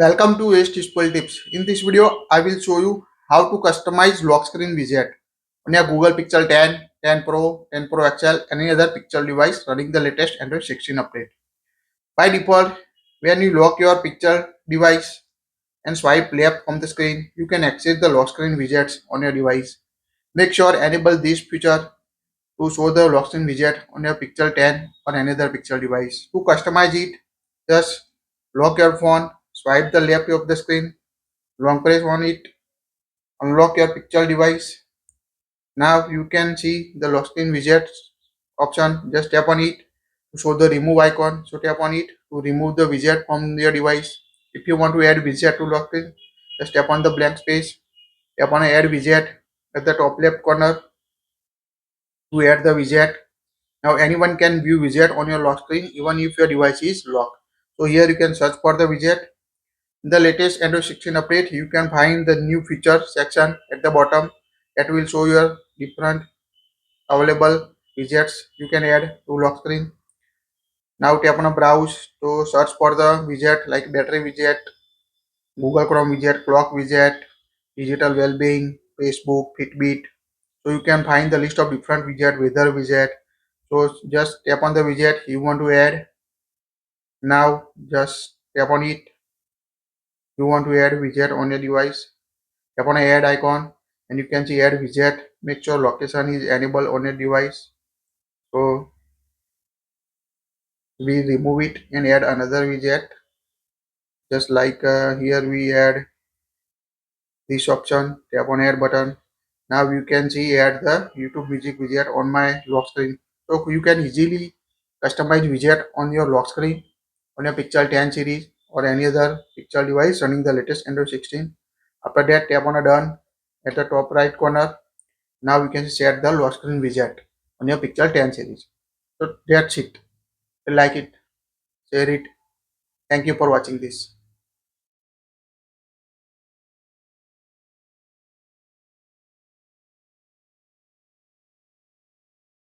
Welcome to Bestusefultips. In this video, I will show you how to customize lock screen widget on your Google Pixel 10, 10 Pro, 10 Pro XL, any other Pixel device running the latest Android 16 update. By default, when you lock your Pixel device and swipe left from the screen, you can access the lock screen widgets on your device. Make sure enable this feature to show the lock screen widget on your Pixel 10 or any other Pixel device. To customize it, just lock your phone, swipe the left of the screen, long press on it, unlock your pixel device. Now you can see the lock screen widget option. Just tap on it to show the remove icon. So tap on it to remove the widget from your device. If you want to add widget to lock screen, just tap on the blank space. Tap on add widget at the top left corner to add the widget. Now anyone can view widget on your lock screen even if your device is locked. So here you can search for the widget. In the latest Android 16 update, you can find the new feature section at the bottom that will show your different available widgets you can add to lock screen. Now tap on a browse to search for the widget like battery widget, Google Chrome widget, clock widget, digital well-being, Facebook, Fitbit. So you can find the list of different widget, weather widget. So just tap on the widget you want to add. Now just tap on it. You want to add widget on your device. Tap on add icon and you can see add widget. Make sure location is enabled on your device. So we remove it and add another widget. Just like here we add this option. Tap on add button. Now you can see add the YouTube music widget on my lock screen. So you can easily customize widget on your lock screen on your Pixel 10 series or any other Pixel device running the latest Android 16. After that, tap on a done at the top right corner. Now you can set the lock screen widget on your Pixel 10 series. So that's it. If you like it, share it. Thank you for watching this.